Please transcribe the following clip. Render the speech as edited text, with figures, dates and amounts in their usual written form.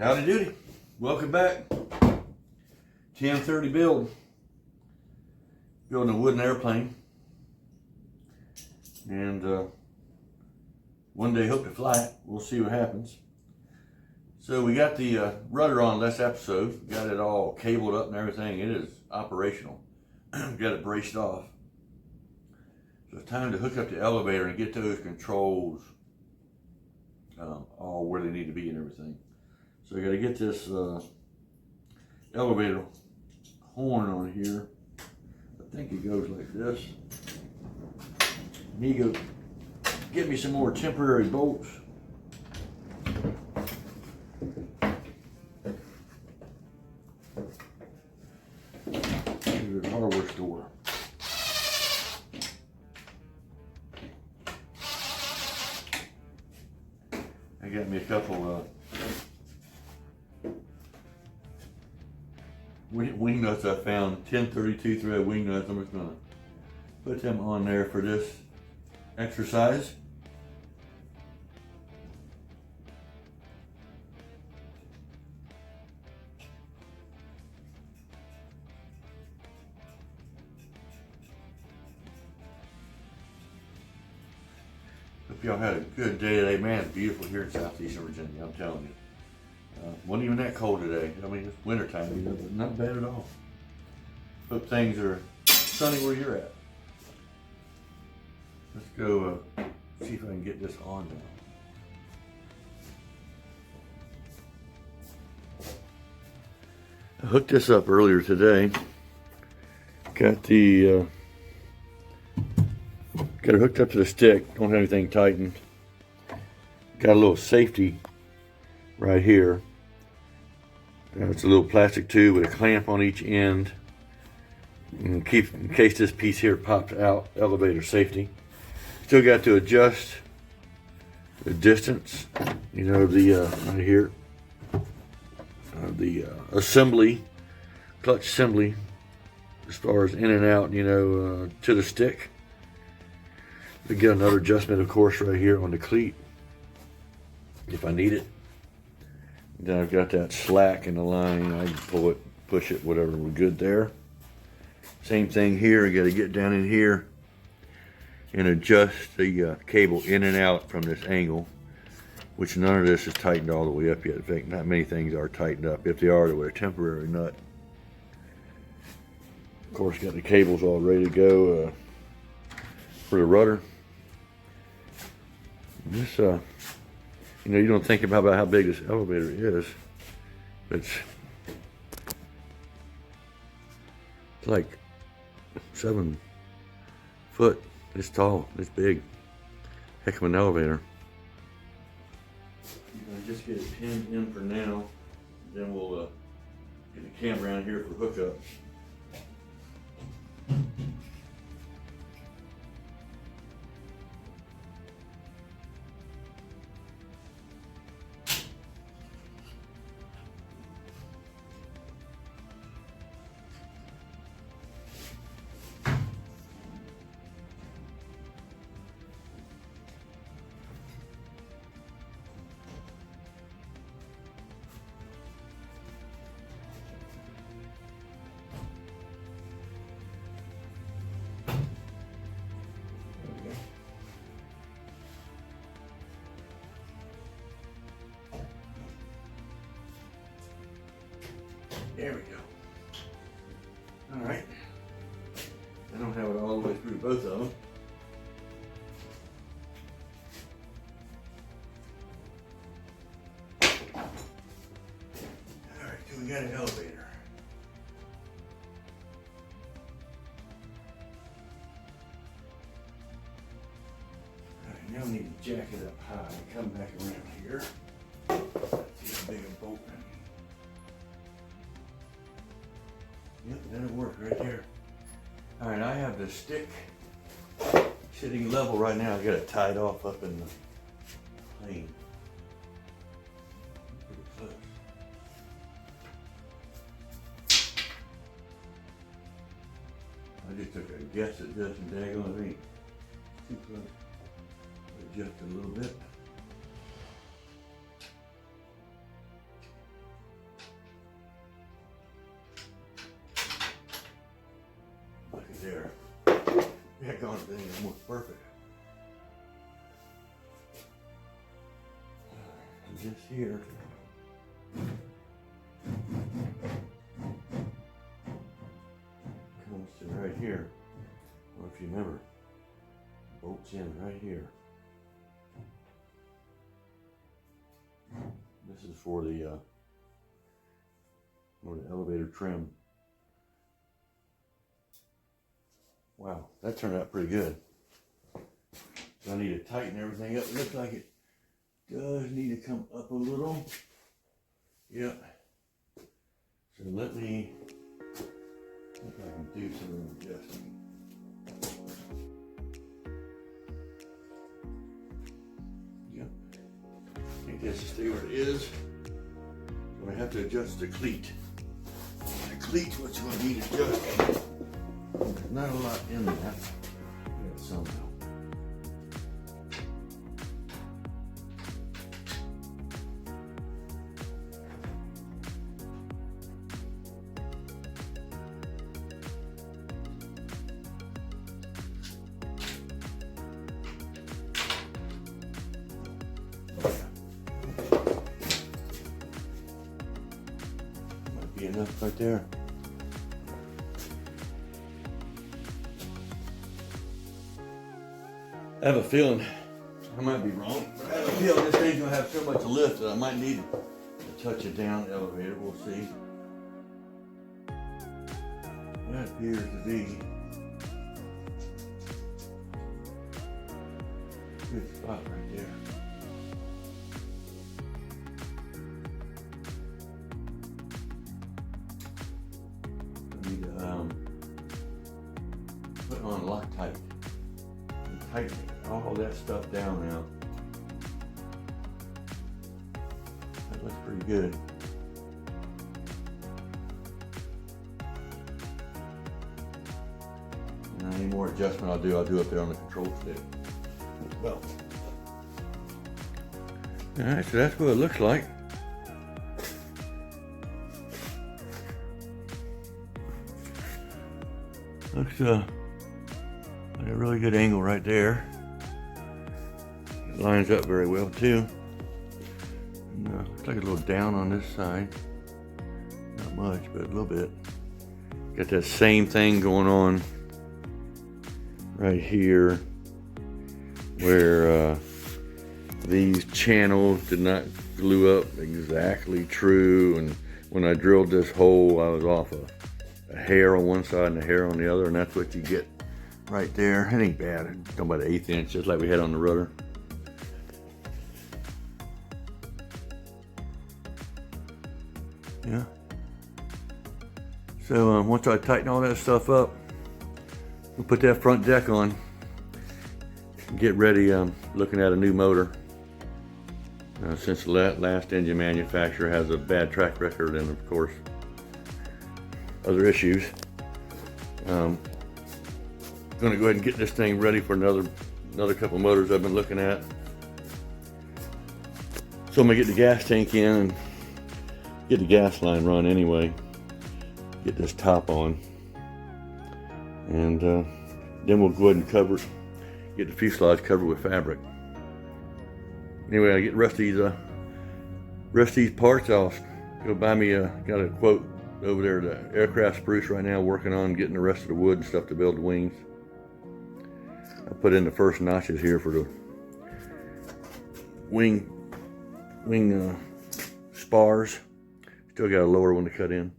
Howdy doody. Welcome back. 1030 build. Building a wooden airplane. And one day hope to fly it. We'll see what happens. So we got the rudder on last episode. Got it all cabled up and everything. It is operational. Got it braced off. So it's time to hook up the elevator and get those controls all where they need to be and everything. So I got to get this elevator horn on here. I think it goes like this. Need to go get me some more temporary bolts. To the hardware store. I got me a couple wing nuts I found, 1032 thread wing nuts. I'm just gonna put them on there for this exercise. Hope y'all had a good day today. Man, it's beautiful here in southeastern Virginia, I'm telling you. Wasn't even that cold today. I mean, it's wintertime, you know, but not bad at all. Hope things are sunny where you're at. Let's go see if I can get this on now. I hooked this up earlier today. Got the got it hooked up to the stick. Don't have anything tightened. Got a little safety right here. It's a little plastic tube with a clamp on each end. And in case this piece here pops out, elevator safety. Still got to adjust the distance, you know, the right here, the assembly, clutch assembly, as far as in and out, you know, to the stick. We get another adjustment, of course, right here on the cleat, if I need it. Then I've got that slack in the line. I can pull it, push it, whatever. We're good there. Same thing here. I got to get down in here and adjust the cable in and out from this angle, which none of this is tightened all the way up yet. In fact, not many things are tightened up. If they are, they're with a temporary nut. Of course, got the cables all ready to go for the rudder. This, you know, you don't think about how big this elevator is. It's like 7 foot. It's tall. It's big. Heck of an elevator. Just get it pinned in for now. Then we'll get the camera around here for hookup. There we go. All right. I don't have it all the way through both of them. All right, so we got an elevator. All right, now we need to jack it up high. Come back around here. See how big a bolt I need. Yep, that'll work right there. All right, I have the stick sitting level right now. I got it tied off up in the plane. Pretty close. I just took a guess at this and daggone it ain't too close. Adjust a little bit. heck on it, then it works perfect. And this here comes to right here. Or if you remember, bolts in right here. This is for the elevator trim. Wow, that turned out pretty good. So I need to tighten everything up. It looks like it does need to come up a little. Yep. So let me see if I can do some adjusting. Yep. I think this is stay where it is. So I have to adjust the cleat. The cleat's what you're going to need to adjust. There's not a lot in that. Yeah, some though. Might be enough right there. I have a feeling, I might be wrong, but I have a feeling this thing's gonna have so much lift that I might need to touch it down the elevator. We'll see. That appears to be a good spot right there. I need to put on Loctite. Tighten all that stuff down now. That looks pretty good. And any more adjustment I'll do up there on the control stick as well. Alright, so that's what it looks like. Looks like a really good angle right there. It lines up very well too. And, looks like a little down on this side. Not much, but a little bit. Got that same thing going on right here, where these channels did not glue up exactly true, and when I drilled this hole, I was off a hair on one side and a hair on the other, and that's what you get right there. It ain't bad. I'm talking about an 1/8 inch, just like we had on the rudder. Yeah. So once I tighten all that stuff up, we'll put that front deck on. Get ready. Looking at a new motor. Since the last engine manufacturer has a bad track record and of course other issues. Going to go ahead and get this thing ready for another couple of motors I've been looking at. So I'm gonna get the gas tank in and get the gas line run anyway. Get this top on, and then we'll go ahead and get the fuselage covered with fabric. Anyway, I get the rest of these parts. I'll go buy me got a quote over there at the aircraft spruce right now, working on getting the rest of the wood and stuff to build the wings. I put in the first notches here for the wing spars. Still got a lower one to cut in.